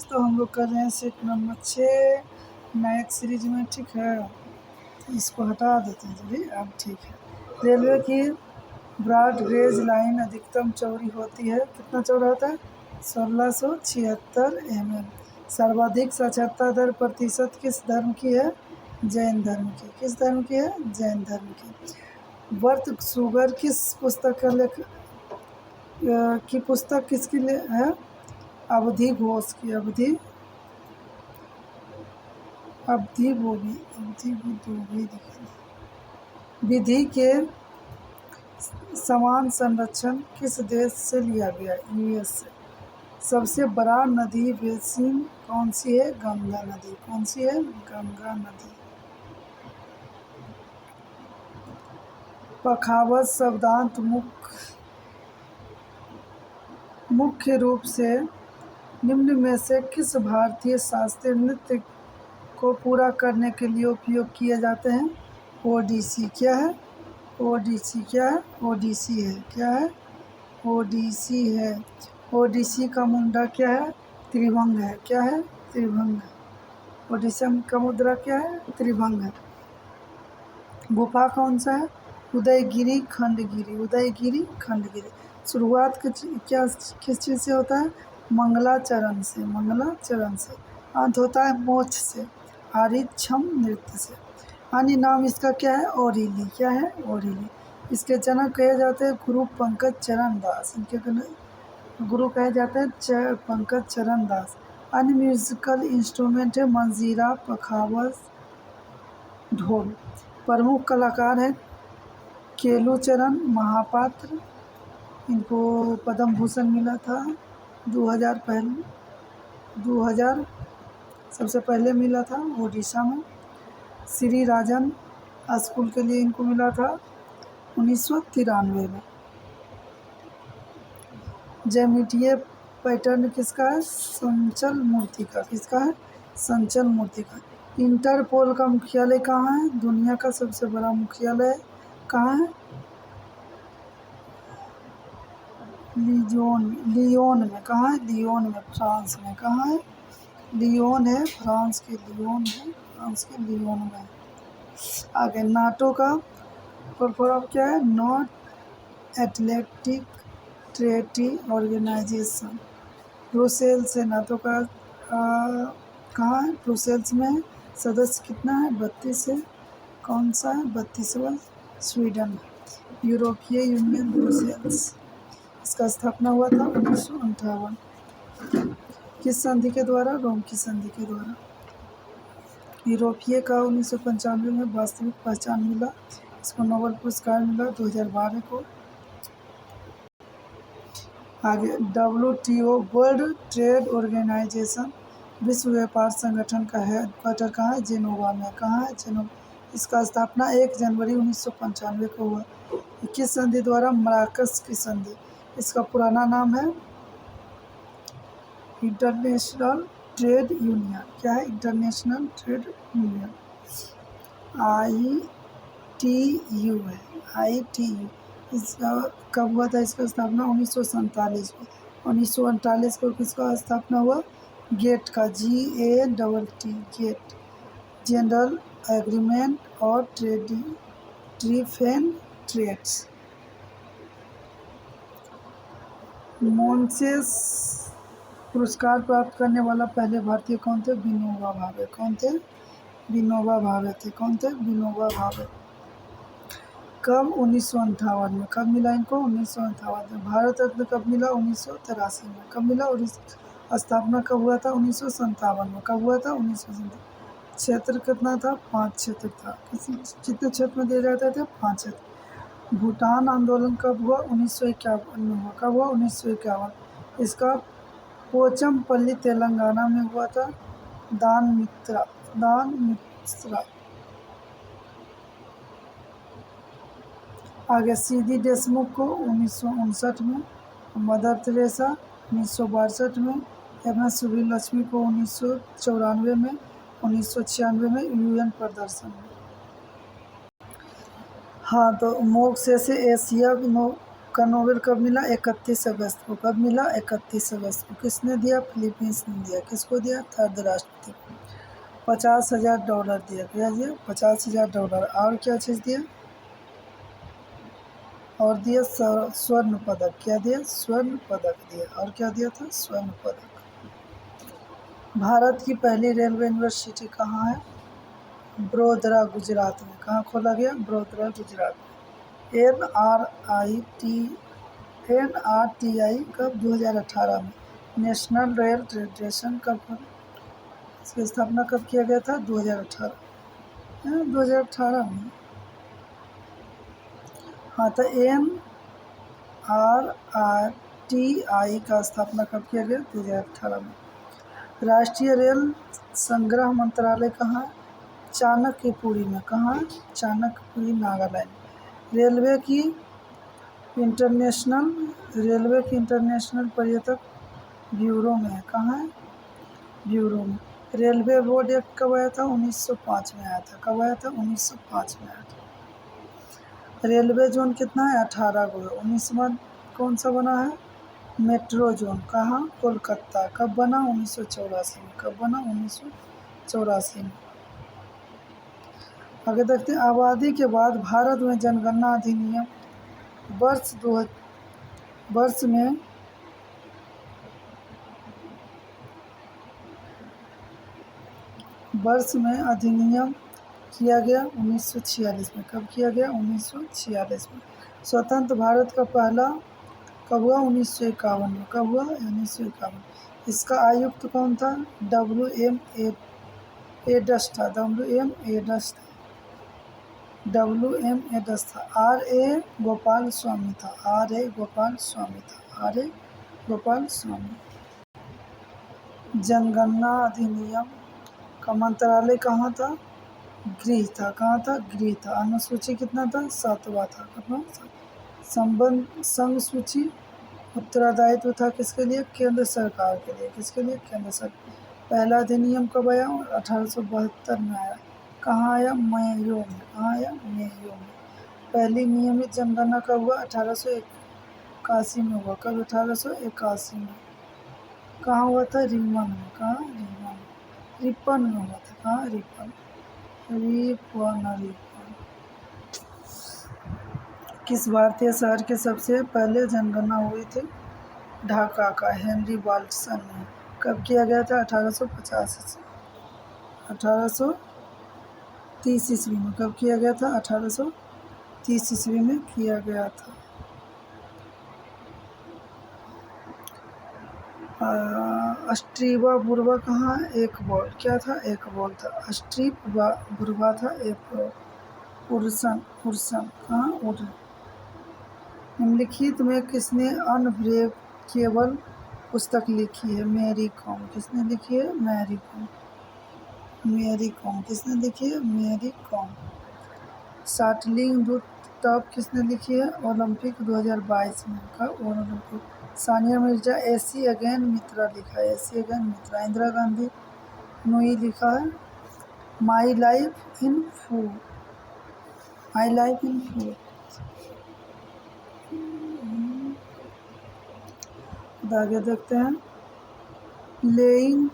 Exercise. तो हम लोग कर रहे हैं सेट नंबर 6 मैथ सीरीज में। ठीक है, तो इसको हटा देते हैं चलिए। अब ठीक है। रेलवे की ब्रॉड गेज लाइन अधिकतम चौड़ी होती है, कितना चौड़ा होता है? 1676 mm। सर्वाधिक साक्षरता दर प्रतिशत किस धर्म की है? जैन धर्म की। किस धर्म की है? जैन धर्म की। वर्थ शुगर किस पुस्तक का लेख की पुस्तक किसकी है? अवधि घोष की। अवधि विधि के समान संरक्षण किस देश से लिया गया? यूएस से। सबसे बड़ा नदी बेसिन कौन सी है? गंगा नदी। कौन सी है? गंगा नदी। पखावज शब्दांत मुख्य रूप से निम्न में से किस भारतीय शास्त्रीय नृत्य को पूरा करने के लिए उपयोग किए जाते हैं? ओडिसी। क्या है? ओडिसी। क्या है? ओडिसी है। क्या है? ओडिसी है। ओडिसी का मुद्रा क्या है? त्रिभंग है। क्या है? त्रिभंग। ओडिसी का मुद्रा क्या है? त्रिभंग है। गुफा कौन सा है? उदयगिरी खंडगिरी। उदयगिरी खंडगिरी। शुरुआत किस चीज़ से होता है? मंगलाचरण से। मंगलाचरण से। अंत होता है मोक्ष से, आरिच्छम नृत्य से। अन्य नाम इसका क्या है? ओरिली। क्या है? ओरिली। इसके जनक कहे जाते हैं गुरु पंकज चरण दास। इनके गुरु कहे जाते हैं पंकज चरण दास। अन्य म्यूजिकल इंस्ट्रूमेंट है मंजीरा, पखावज, ढोल। प्रमुख कलाकार हैं केलुचरण महापात्र। इनको पद्म भूषण मिला था 2000 सबसे पहले मिला था ओडिशा में। श्री राजन स्कूल के लिए इनको मिला था 1993 में। ज्यामितीय पैटर्न किसका है? संचल मूर्ति का। किसका है? संचल मूर्ति का। इंटरपोल का मुख्यालय कहाँ है? दुनिया का सबसे बड़ा मुख्यालय कहाँ है? लियोन में। कहाँ है? लियोन में, फ्रांस में। कहाँ है? लियोन है, फ्रांस के लियोन है। फ्रांस के लियोन में। आगे नाटो का फुल क्या है? North Atlantic Treaty Organization. Brussels है नाटो का। कहाँ है? ब्रुसेल्स में। सदस्य कितना है? 32 है। कौन सा है? 32वां स्वीडन। यूरोपीय यूनियन ब्रुसेल्स। इसका स्थापना हुआ था 1958। किस संधि के द्वारा? रोम की संधि के द्वारा। यूरोपीय का 1995 में वास्तविक पहचान मिला। इसको नोबेल पुरस्कार मिला 2012 को। आगे WTO वर्ल्ड ट्रेड ऑर्गेनाइजेशन, विश्व व्यापार संगठन का हेडक्वार्टर कहाँ है? जेनेवा में। कहाँ है? जेनेवा। इसका स्थापना 1 जनवरी 1995 को हुआ। किस संधि द्वारा? मराकश की संधि। इसका पुराना नाम है इंटरनेशनल ट्रेड यूनियन। क्या है? International trade union. ITU है। ITU। इसका कब हुआ था? इसका स्थापना 1947 में। 1948 को किसका स्थापना हुआ? गेट का। GATT। गेट। जनरल एग्रीमेंट और ट्रेड्स। मोन्सेस पुरस्कार प्राप्त करने वाला पहले भारतीय कौन थे? विनोबा भावे। कौन थे? विनोबा भावे थे। कौन थे? विनोबा भावे। कब? 1958 में। कब मिला इनको? 1958 में। भारत रत्न कब मिला? 1983 में। कब मिला? और इस स्थापना कब हुआ था? 1957 में। कब हुआ था? 1957। क्षेत्र कितना था? 5 क्षेत्र था। कितने क्षेत्र में दिए जाते थे? 5 क्षेत्र। भूटान आंदोलन कब हुआ? 1951 में हुआ। कब हुआ? 1951। इसका पोचमपल्ली तेलंगाना में हुआ था। दान मित्रा। आगे CD देशमुख को 1959 में। मदर तेरेसा 1962 में। MS सुब्बुलक्ष्मी को 1994 में। 1996 में UN प्रदर्शन में। हाँ, तो मोक्ष से एशिया का नोबेल कब मिला? 31 अगस्त को। कब मिला? 31 अगस्त को। किसने दिया? फिलीपींस ने दिया। किसको दिया? थर्ड राष्ट्रपति। $50,000 दिया। क्या दिया? $50,000। और क्या चीज़ दिया? और दिया स्वर्ण पदक। क्या दिया? स्वर्ण पदक दिया। और क्या दिया था? स्वर्ण पदक। भारत की पहली रेलवे यूनिवर्सिटी कहाँ है? बड़ोदरा, गुजरात में। कहाँ खोला गया? बड़ोदरा, गुजरात में। NRTI कब? 2018 में। नेशनल रेल फेडरेशन कब? इसकी स्थापना कब किया गया था? 2018 में। हाँ, तो NRTI का स्थापना कब किया गया? 2018 में। राष्ट्रीय रेल संग्रह मंत्रालय कहाँ है? चाणक्यपुरी में। कहाँ? चाणक्यपुरी, नागालैंड। रेलवे की इंटरनेशनल पर्यटक ब्यूरो में है। कहाँ है? ब्यूरो में। रेलवे बोर्ड एक्ट कब आया था? 1905 में आया था। कब आया था? 1905 में आया था। रेलवे जोन कितना है? 18 गो है। 19वां कौन सा बना है? Metro zone. कहाँ? कोलकाता। कब बना? 1984 में। कब बना? 1984 में। आगे देखते हैं। आबादी के बाद भारत में जनगणना अधिनियम वर्ष में अधिनियम किया गया 1946 में। कब किया गया? 1946 में। स्वतंत्र भारत का पहला कब हुआ? 1951 में। कब हुआ? 1951। इसका आयुक्त कौन था? WM एडस था। RA गोपाल स्वामी था। जनगणना अधिनियम का मंत्रालय कहाँ था? गृह था। कहाँ था? गृह था। अनुसूची कितना था? 7वां था। कितना? संघ सूची उत्तरदायित्व था किसके लिए? केंद्र सरकार के लिए। किसके लिए? केंद्र सरकार। पहला अधिनियम कब आया? 1872 में आया। कहाँ आया? मेयो में। कहाँ आया? मेयो में। पहली नियमित जनगणना कब हुआ? 1881 में हुआ। कब? 1881 में। कहाँ हुआ था? रिपन में। कहाँ? रिपन में हुआ था। कहाँ? रिपन। किस भारतीय शहर के सबसे पहले जनगणना हुई थी? ढाका का, हेनरी वाल्टसन ने। कब किया गया था? 1830 ईस्वी में। कब किया गया था? 1830 ईस्वी में किया गया था। स्ट्रीवा बुर्वा कहाँ? एक बॉल। क्या था? एक बॉल था। स्ट्रीवा बुर्वा था एक बॉल। उर्सन कहाँ? निम्नलिखित में किसने अनब्रेकेबल पुस्तक लिखी है? मैरी कॉम। किसने लिखी है? मैरी कॉम। किसने लिखी है? मैरी कॉम। शाटलिंग दो टॉप किसने लिखी है? ओलंपिक 2022 में का Olympic. Sania Mirza ace against मित्रा लिखा है। एसी अगेन मित्रा। इंदिरा गांधी नोई लिखा है। My life in full. आगे देखते हैं। प्लेइंग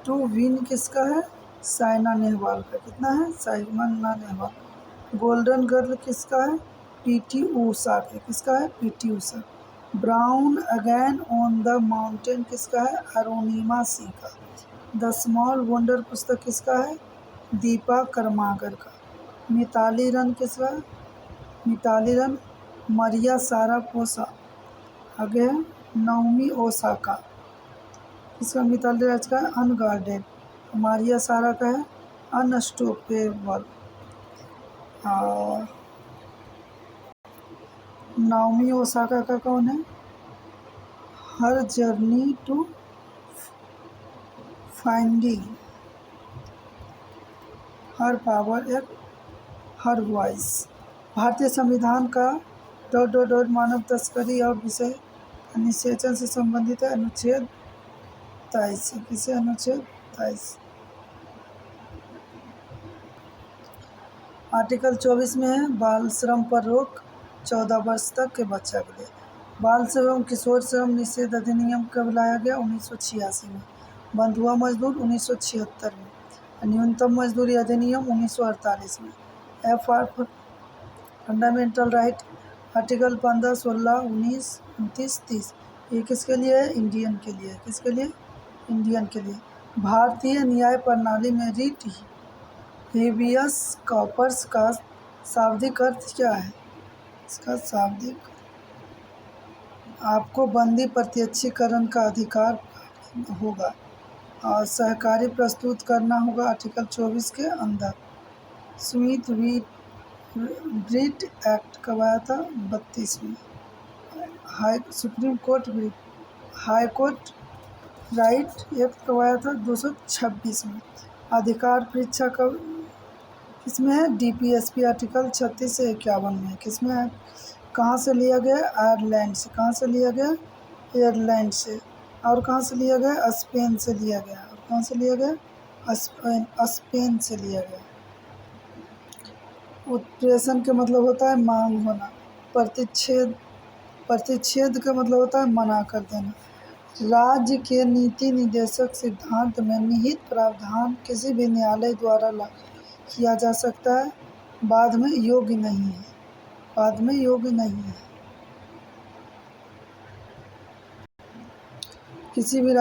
टू विन किसका है? साइना नेहवाल का। कितना है? साइना नेहवाल। गोल्डन गर्ल किसका है? पीटी ऊषा के। किसका है? PT Usha. Brown again on the mountain किसका है? अरुणिमा सिंह का। द स्मॉल वंडर पुस्तक किसका है? दीपा करमाकर का। मिताली रन किसका? मिताली रन मरिया सारापोसा। आगे है नाओमी ओसाका। इसका मिताली राज का है अनगार्डेड। मारिया सारा का है अनस्टॉपेबल। और नाओमी ओसाका का कौन है? Her journey to finding her power at her voice. भारतीय संविधान का मानव तस्करी और विषय निषेचन से संबंधित है। अनुच्छेद 23। किसे? अनुच्छेद 23। आर्टिकल 24 में है बाल श्रम पर रोक। 14 वर्ष तक के बच्चा के लिए। बाल श्रम एवं किशोर श्रम निषेध अधिनियम कब लाया गया? 1986 में। बंधुआ मजदूर 1976 में। न्यूनतम मजदूरी अधिनियम 1948 में। F R fundamental right article 15, 16, 19, 29, 30 ये किसके लिए है? इंडियन के लिए। किसके लिए? इंडियन के लिए। भारतीय न्याय प्रणाली में रिट हेबियस कॉर्पस का शाब्दिक अर्थ क्या है? इसका शाब्दिक आपको बंदी प्रत्यक्षीकरण का अधिकार होगा और सहकारी प्रस्तुत करना होगा आर्टिकल 24 के अंदर। स्मिथ ब्रिट एक्ट कब आया था? 32 में। Supreme court high court right act कब आया था? 226 में। अधिकार परीक्षा कब किसमें है? DPSP आर्टिकल 36 से 51 में। किसमें है? कहाँ से लिया गया? आयरलैंड से। कहाँ से लिया गया? एयरलैंड से। और कहाँ से लिया गया? स्पेन से लिया गया। और कहाँ से लिया गया? स्पेन से लिया गया। उत्प्रेषण का मतलब होता है मांग होना। प्रतिच्छेद का मतलब होता है मना कर देना। राज्य के नीति निर्देशक सिद्धांत में निहित प्रावधान किसी भी न्यायालय द्वारा लागू किया जा सकता है, बाद में योग्य नहीं है। बाद में योग्य नहीं है। किसी भी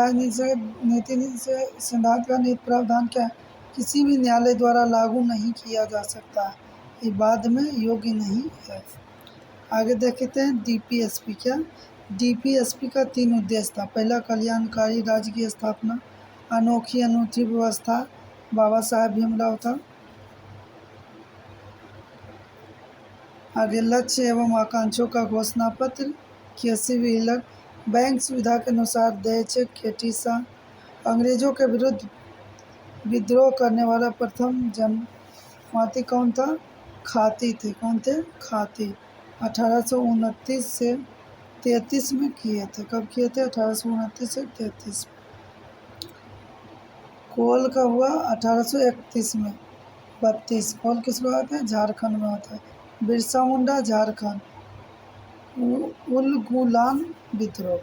नीति से सिद्धांत का निहित प्रावधान क्या है? किसी भी न्यायालय द्वारा लागू नहीं किया जा सकता, ये बाद में योग्य नहीं है। आगे देखते हैं DPSP क्या? DPSP का 3 उद्देश्य था। पहला, कल्याणकारी राज्य की स्थापना। अनोखी अनूठी व्यवस्था बाबा साहेब भीमराव था। आगे, लक्ष्य एवं आकांक्षों का घोषणा पत्र। किसी भी बैंक सुविधा के अनुसार देय चेक। केटीसा अंग्रेजों के विरुद्ध विद्रोह करने वाला प्रथम जनजाति कौन था? खाती थे। कौन थे? खाती। 1829 से 33 में किए थे। कब किए थे? 1829 से 33 में। कोल का हुआ 1831 में। 32 कोल किस में आता है? झारखंड में आता है। बिरसा मुंडा झारखंड। उलगुलान विद्रोह।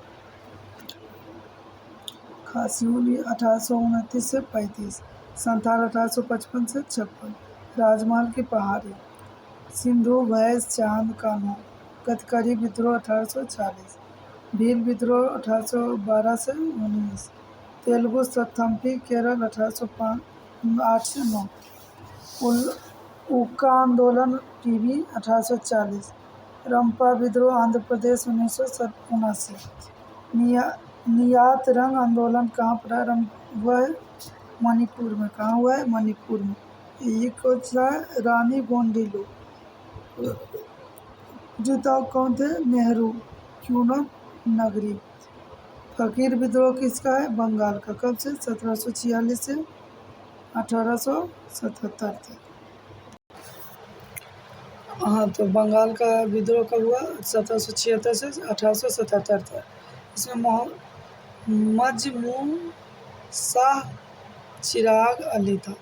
खासी 1829 से 35। संथाल 1855 से 56। राजमहल की पहाड़ी। सिंधु भैंस चांद कान्हा। कतकरी विद्रोह 1840। भील विद्रोह 1812 से 19। तेलुगु सत्थंपी केरल 1808 से 9। उक्का आंदोलन टीबी 1840। रंपा विद्रोह आंध्र प्रदेश 1979। नियात रंग आंदोलन कहाँ प्रारंभ हुआ है? मणिपुर में। कहाँ हुआ है? मणिपुर में। ये कुछ है रानी गोंडिलो। नेता कौन थे? नेहरू। क्यूनक नगरी। फकीर विद्रोह किसका है? बंगाल का। कब से? 1746 से 1877 तक। हाँ, तो बंगाल का विद्रोह कब हुआ? 1776 से 1877 तक। इसमें मजमू शाह चिराग अली था।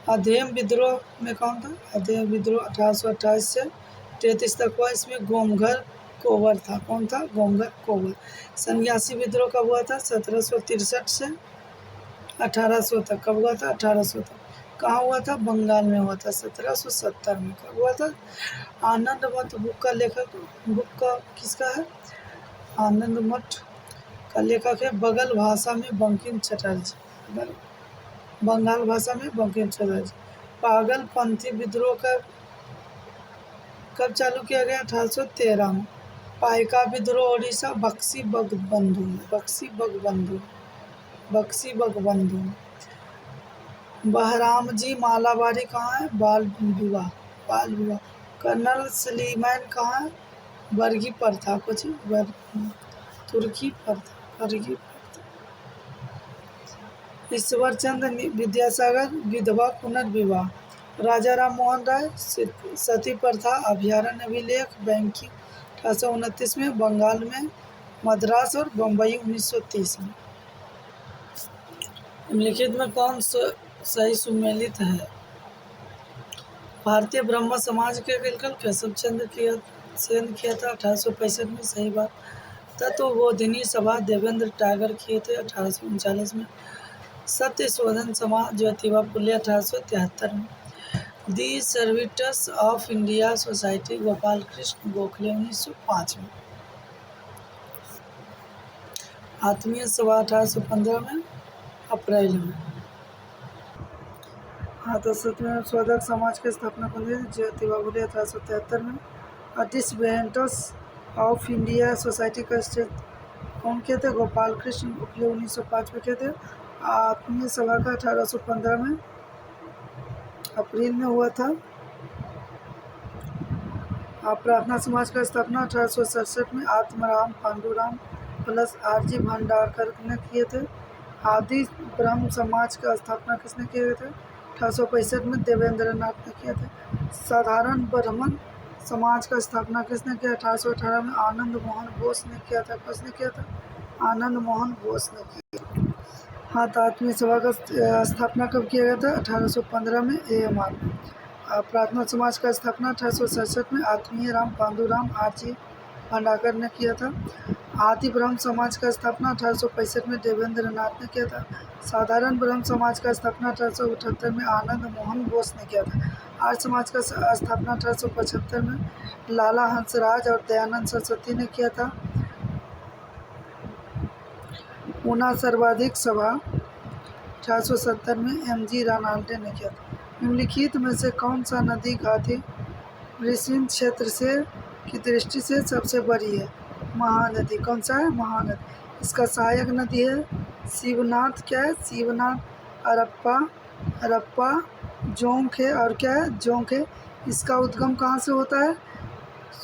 अधेम विद्रोह में कौन था? अधेम विद्रोह 1828 से 33 तक हुआ। इसमें गोमघर कोवर था। कौन था? गोमघर कोवर। सन्यासी विद्रोह कब हुआ था? 1763 से 1800 तक। कब हुआ था? 1800 तक। कहाँ हुआ था? बंगाल में हुआ था 1770 में। कब हुआ था? आनंद मठ बुक का लेखक किसका है? आनंद मठ का लेखक है बंगाल भाषा में बंकिम चटर्जी। बंगाल भाषा में बंकिम चटर्जी। पागलपंथी विद्रोह कब चालू किया गया? 1813 में। पाइका विद्रोह ओडिशा बक्सी बगबंधु। बहरामजी मालाबारी कहाँ है? बाल विवाह। कर्नल सलीमैन कहाँ है? बर्गी प्रथा। कुछ तुर्की प्रथा। ईश्वर चंद्र विद्यासागर विधवा पुनर्विवाह। राजा राम मोहन राय सती प्रथा अभ्यारण्य अभिलेख बैंकिंग 1829 में। बंगाल में मद्रास और बम्बई 1930 में। निम्नलिखित में कौन सही सुमेलित है? भारतीय ब्रह्म समाज के केशव चंद्र की सेन किया था 1865 में, सही बात। तत्वबोधिनी सभा देवेंद्र टागर किए थे 1839 में। सत्य शोधन समाज ज्योतिबा फुले 1873 में। The servants of India society Gopal Krishna Gokhale 1905 में। आत्मीय सभा 1815 में, अप्रैल में। हाँ तो सत्यमेव शोधक समाज की स्थापना कौन की? ज्योतिबा फुले 1873 में। डिसवेंटस ऑफ इंडिया सोसाइटी का स्टेट कौन किए थे? गोपाल कृष्ण गोखले 1905 में किए थे। आत्मीय सभा का 1815 में, अप्रैल में हुआ था। प्रार्थना समाज का स्थापना 1867 में आत्माराम पांडुराम प्लस आरजी भंडारकर ने किए थे। आदि ब्रह्म समाज का स्थापना किसने किए थे? 1865 में देवेंद्र नाथ ने किए थे। साधारण ब्राह्मण समाज का स्थापना किसने किया? 1818 में आनंद मोहन बोस ने किया था। किसने किया था? आनंद मोहन बोस ने किया। हाँ तो आत्मीय सभा का स्थापना कब किया गया था? 1815 में, AMR में। प्रार्थना समाज का स्थापना 1867 में आत्मीय राम पांडुराम आरजी भंडारकर ने किया था। आदि ब्रह्म समाज का स्थापना 1865 में देवेंद्र नाथ ने किया था। साधारण ब्रह्म समाज का स्थापना 1878 में आनंद मोहन बोस ने किया था। आर्य समाज का स्थापना 1875 में लाला हंसराज और दयानंद सरस्वती ने किया था। ऊना सर्वाधिक सभा 1870 में MG रानाल्डे ने किया था। निम्नलिखित में से कौन सा नदी घाटी वृषण क्षेत्र से की दृष्टि से सबसे बड़ी है? महानदी। कौन सा है? महानदी। इसका सहायक नदी है शिवनाथ। क्या है? शिवनाथ, अरप्पा, जोंक है, और क्या है? जोंक है। इसका उद्गम कहाँ से होता है?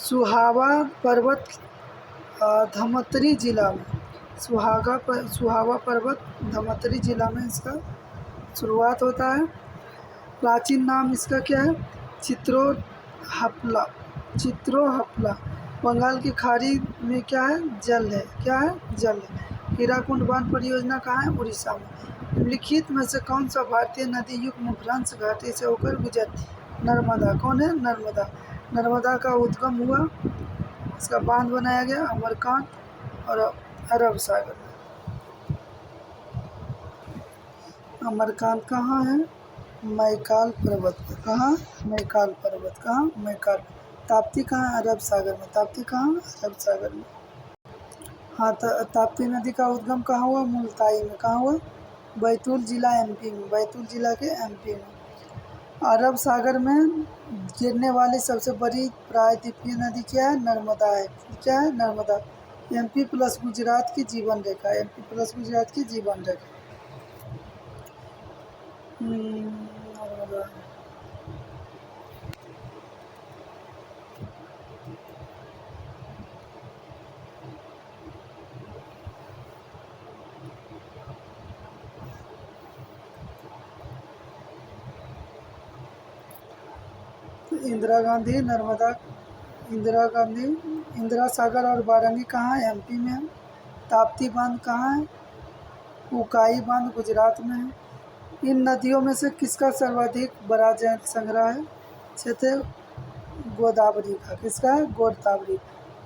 सुहावा पर्वत, धमतरी जिला में। सुहावा पर्वत धमतरी जिला में इसका शुरुआत होता है। प्राचीन नाम इसका क्या है? चित्रोहपला। बंगाल की खाड़ी में क्या है? जल है। क्या है? जल है। हीराकुंड बांध परियोजना कहाँ है? उड़ीसा में। निम्नलिखित में से कौन सा भारतीय नदी युग्म भ्रंश घाटी से होकर गुजरती? नर्मदा। कौन है? नर्मदा। नर्मदा का उद्गम हुआ, इसका बांध बनाया गया अमरकांत और अरब सागर में। अमरकांत कहाँ है? मैकाल पर्वत पर। कहाँ? मैकाल पर्वत। कहाँ? मैकाल। ताप्ती कहाँ? अरब सागर में। ताप्ती कहाँ? अरब सागर में। हाँ ताप्ती नदी का उद्गम कहाँ हुआ? मुल्ताई में। कहाँ हुआ? बैतूल जिला MP में। बैतूल जिला के MP में। अरब सागर में गिरने वाली सबसे बड़ी प्रायद्वीपीय नदी क्या है? नर्मदा है। क्या है? नर्मदा। MP प्लस गुजरात की जीवन रेखा। MP प्लस गुजरात की जीवन रेखा। नर्मदा। इंदिरा गांधी नर्मदा, इंदिरा सागर और बारंगी कहाँ है? MP में है। ताप्ती बांध कहाँ है? उकाई बांध गुजरात में है। इन नदियों में से किसका सर्वाधिक बड़ा जल संग्रह है? क्षेत्र गोदावरी का। किसका है? गोदावरी।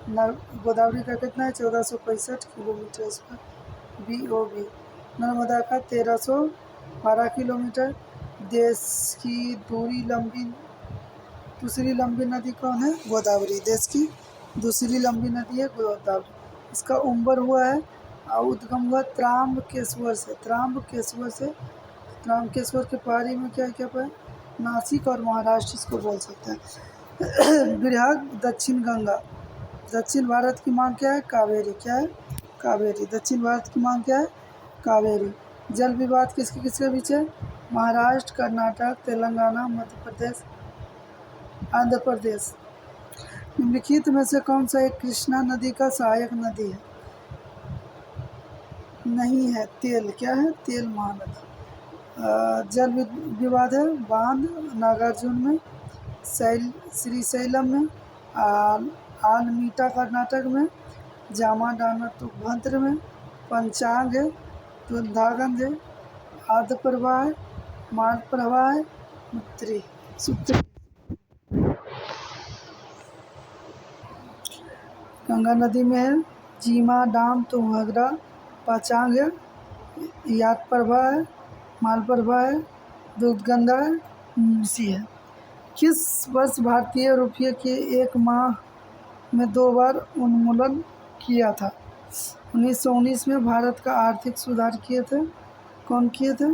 गोदावरी का कितना है? 1465 किलोमीटर स्क्वायर BOB। नर्मदा का 1312 किलोमीटर। देश की दूसरी लंबी नदी कौन है? गोदावरी। देश की दूसरी लंबी नदी है गोदावरी। इसका उम्बर हुआ है और उद्गम हुआ त्राम्बकेश्वर से। त्राम्बकेश्वर के पहाड़ी में क्या क्या है? नासिक और महाराष्ट्र इसको बोल सकते हैं। बृहद दक्षिण गंगा। दक्षिण भारत की मांग क्या है? कावेरी। क्या है? कावेरी। दक्षिण भारत की मांग क्या है? कावेरी। जल विवाद किसके किसके बीच है? महाराष्ट्र, कर्नाटक, तेलंगाना, मध्य प्रदेश, आंध्र प्रदेश। निम्नलिखित में से कौन सा एक कृष्णा नदी का सहायक नदी है? नहीं है। तेल। क्या है? तेल महानदी। जल विवाद है बांध नागार्जुन में, श्रीशैलम में, आलमीटा कर्नाटक में, जामा तुंगभद्र में, पंचांग है, दुधागंज है, आद्र प्रवाह है, मार्ग प्रवाह है, सूत्री। गंगा नदी में है, जीमा, डाम, तुंगभद्रा, पाचांग है, यादप्रभा है, मालप्रभा है, दूधगंगा है, मूसी है। किस वर्ष भारतीय रुपये के एक माह में 2 बार उन्मूलन किया था? 1919 में भारत का आर्थिक सुधार किए थे। कौन किए थे?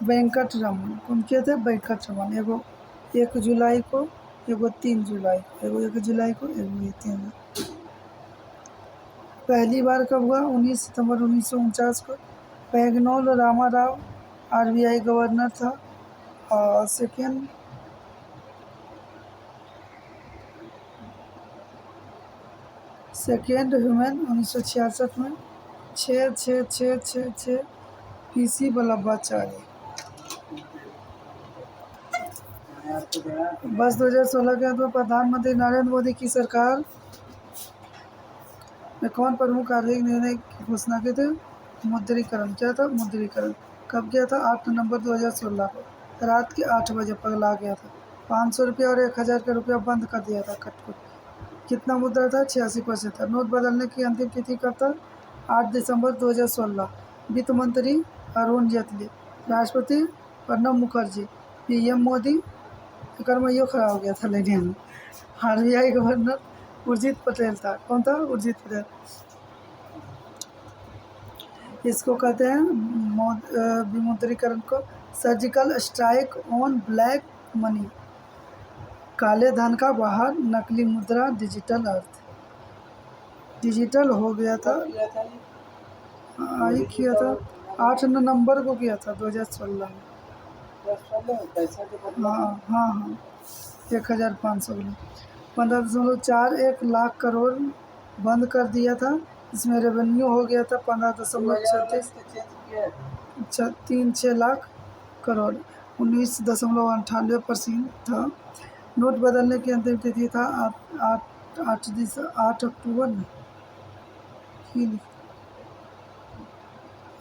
वेंकटरमन। कौन किए थे? वेंकटरमन। एगो 1 जुलाई को, एगो 3 जुलाई को, एगो 1 जुलाई को, एगो 3 पहली बार कब हुआ? 19 सितंबर 1949 को। पैगनोल रामाराव आरबीआई गवर्नर था। और सेकेंड ह्यूमन 1966 में। 6 पीसी वल्लभाचार्य। वर्ष 2016 के अंत में प्रधानमंत्री नरेंद्र मोदी की सरकार में कौन प्रमुख आर्थिक निर्णय की घोषणा की थी? मुद्रीकरण। क्या था? मुद्रीकरण। कब किया था? 8 नवंबर 2016 को। रात के 8 बजे पगला गया था। 500 रुपया और 1000 का रुपया बंद कर दिया था कटकुट। कितना मुद्रा था? 86% था। नोट बदलने की अंतिम तिथि कब था? 8 दिसंबर 2016। वित्त मंत्री अरुण जेटली, राष्ट्रपति प्रणब मुखर्जी, पीएम मोदी, एक यो खड़ा हो गया था लेने में। आरबीआई गवर्नर उर्जित पटेल था। कौन था? उर्जित पटेल। इसको कहते हैं विमुद्रीकरण को surgical strike on black money. काले धन का बाहर, नकली मुद्रा, डिजिटल अर्थ। डिजिटल हो गया था। किया था 8 नवंबर को किया था 2016 में। हाँ 1500 में 15.41 लाख करोड़ बंद कर दिया था। इसमें रेवेन्यू हो गया था 15.36 लाख करोड़। 19.98% था। नोट बदलने की अंतिम तिथि था 8 अक्टूबर में।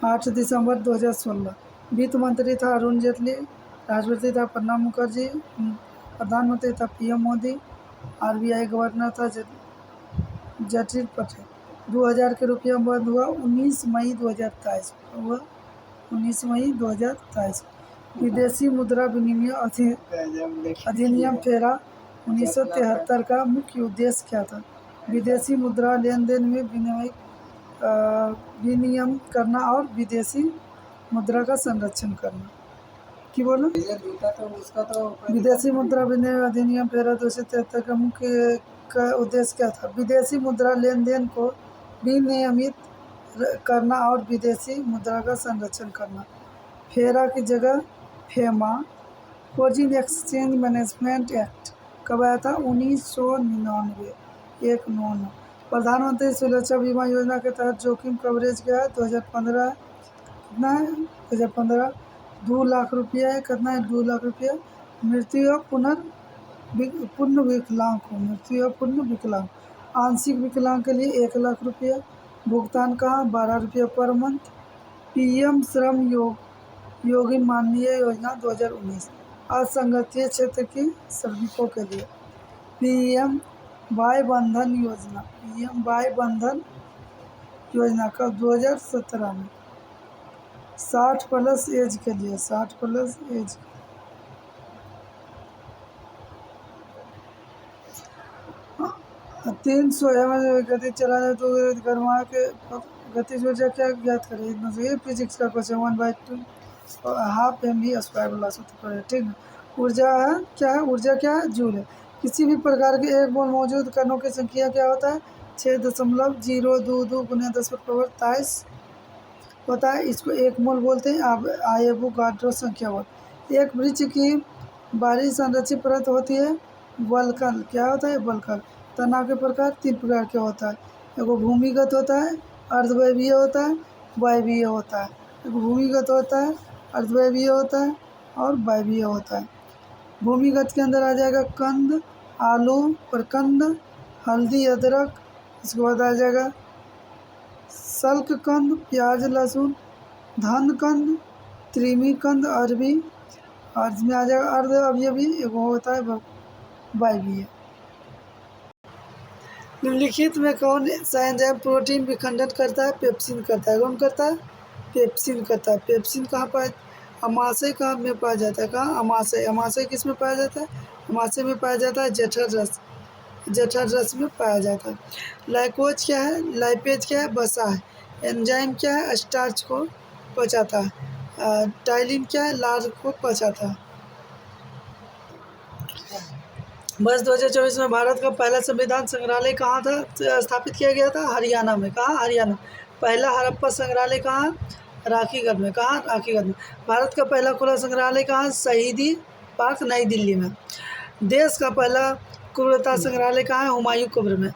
8 दिसंबर 2016। वित्त मंत्री था अरुण जेटली, राष्ट्रपति था प्रणब मुखर्जी, प्रधानमंत्री था पीएम मोदी, आरबीआई गवर्नर था जटिल पटेल। 2000 के रुपया बंद हुआ 19 मई 2023 हुआ। 19 मई 2023। विदेशी मुद्रा विनिमय अधिनियम फेरा 1973 का मुख्य उद्देश्य क्या था? विदेशी मुद्रा लेन देन में विनियम करना और विदेशी मुद्रा का संरक्षण करना। की बोलो? विदेशी मुद्रा विनिमय अधिनियम फेरा 273 का मुख्य उद्देश्य क्या था? विदेशी मुद्रा लेन देन को विनियमित करना और विदेशी मुद्रा का संरक्षण करना। फेरा की जगह FEMA, foreign exchange management act, कब आया था? 1999। 1999। प्रधानमंत्री सुरक्षा बीमा योजना के तहत जोखिम कवरेज क्या है? 2015 कितना है? 2015 2 लाख रुपया है। कितना है? 2 लाख रुपया। मृत्यु और पूर्ण विकलांग को, मृत्यु और पूर्ण विकलांग, आंशिक विकलांग के लिए 1 लाख रुपया। भुगतान कहाँ? 12 रुपया per month. PM Shram Yogi माननीय योजना 2019 असंगठित क्षेत्र की श्रमिकों के लिए। पीएम वाय बंधन योजना, पीएम वाय बंधन योजना कब? 2017 में। 60+ एज के लिए, 60+ एज। तीन सौ गति चलाने तो गरमा के गतिज ऊर्जा क्या ज्ञात करें? इतना से ये फिजिक्स का क्वेश्चन 1/2 हाफ mv स्क्वायर वाला सूत्र पड़े। ठीक है। ऊर्जा है क्या है? ऊर्जा क्या है? जूल है। किसी भी प्रकार के एक मोल मौजूद कणों की संख्या क्या होता है? 6.022 × 10⁻23 होता है। इसको 1 मोल बोलते हैं। अब आएवोगाड्रो संख्या बोल। एक वृक्ष की बाहरी संरचित परत होती है वल्कल। क्या होता है? वल्कल। तनाव के प्रकार 3 प्रकार के होता है। एगो भूमिगत होता है, अर्धवायवीय होता है, वायवीय होता है। एगो भूमिगत होता है, अर्धवायवीय होता है और वायवीय होता है। भूमिगत के अंदर आ जाएगा कंद, आलू, प्रकंद, हल्दी, अदरक। इसके बाद आ जाएगा सल्क कंद, प्याज, लहसुन, धन कंद, त्रिमी कंद, अरबी। और इसमें आ जाएगा अर्ध अवयवी, एगो होता है वायवीय। निम्नलिखित में कौन सा एंजाइम प्रोटीन विखंडन करता है? पेप्सिन करता है। कौन करता है? पेप्सिन करता है। पेप्सिन कहाँ पाया? अमाशय कहाँ में पाया जाता है? कहाँ? अमाशय। अमाशय किस में पाया जाता है? अमाशय में पाया जाता है जठर रस। जठर रस में पाया जाता है। लाइकोज क्या है? लाइपेज क्या है? वसा है। एंजाइम क्या है? स्टार्च को पचाता है। टाइलिन क्या है? लार को पचाता है। वर्ष 2024 में भारत का पहला संविधान संग्रहालय कहाँ था स्थापित किया गया था? हरियाणा में। कहाँ? हरियाणा। पहला हड़प्पा संग्रहालय कहाँ? राखीगढ़ में। कहाँ? राखीगढ़ में। भारत का पहला खुला संग्रहालय कहाँ? शहीदी पार्क, नई दिल्ली में। देश का पहला क्रूरता संग्रहालय कहाँ है? हुमायूं कब्र में।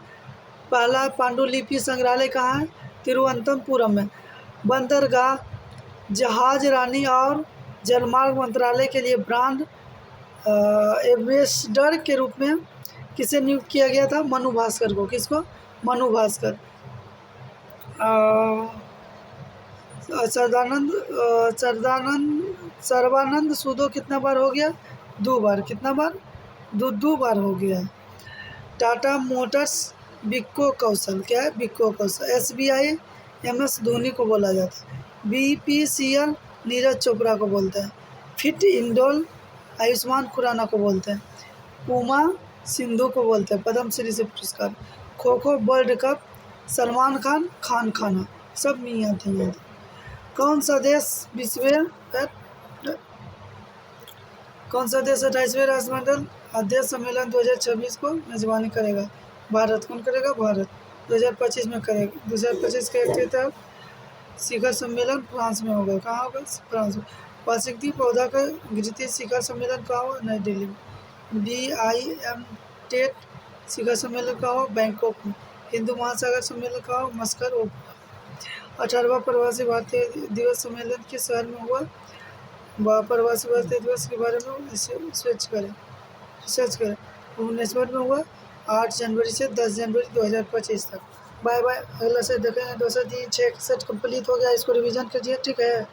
पहला पांडुलिपि संग्रहालय कहाँ है? तिरुवनंतपुरम में। बंदरगाह, जहाज रानी और जलमार्ग मंत्रालय के लिए ब्रांड एम्बेसडर के रूप में किसे नियुक्त किया गया था? मनु भास्कर को। किसको? मनु भास्कर। सर्बानंद सूदो कितना बार हो गया? 2 बार। कितना बार? 2 बार हो गया। टाटा मोटर्स बिक्को कौशल क्या है? बिक्को कौशल। SBI MS धोनी को बोला जाता है। BPCL नीरज चोपड़ा को बोलते हैं। फिट इंडोल आयुष्मान खुराना को बोलते हैं। पूमा सिंधु को बोलते हैं पद्म श्री से पुरस्कार। खो खो वर्ल्ड कप सलमान खान, खान खाना, सब में यहाँ थे। कौन सा देश 28वें राष्ट्रमंडल अध्यक्ष सम्मेलन 2026 को मेजबानी करेगा? भारत। कौन करेगा? भारत। 2025 में करेगा। 2025 के तहत शिखर सम्मेलन फ्रांस में होगा। कहाँ होगा? फ्रांस में। वार्षिक पौधा का गिरती शिखर सम्मेलन कहाँ हुआ? नई दिल्ली में। BIM टेट शिखर सम्मेलन कहाँ हुआ? बैंकॉक में। हिंदू महासागर सम्मेलन कहाँ हुआ? Muscat, Oman. 18वां प्रवासी भारतीय दिवस सम्मेलन किस शहर में हुआ? प्रवासी भारतीय दिवस के बारे में रिसर्च करें। भुवनेश्वर में हुआ 8 जनवरी से 10 जनवरी 2025 तक। Bye bye. अगला सेट देखेंगे। 2 3 6 सेट कंप्लीट हो गया। इसको रिवीजन कीजिए। ठीक है।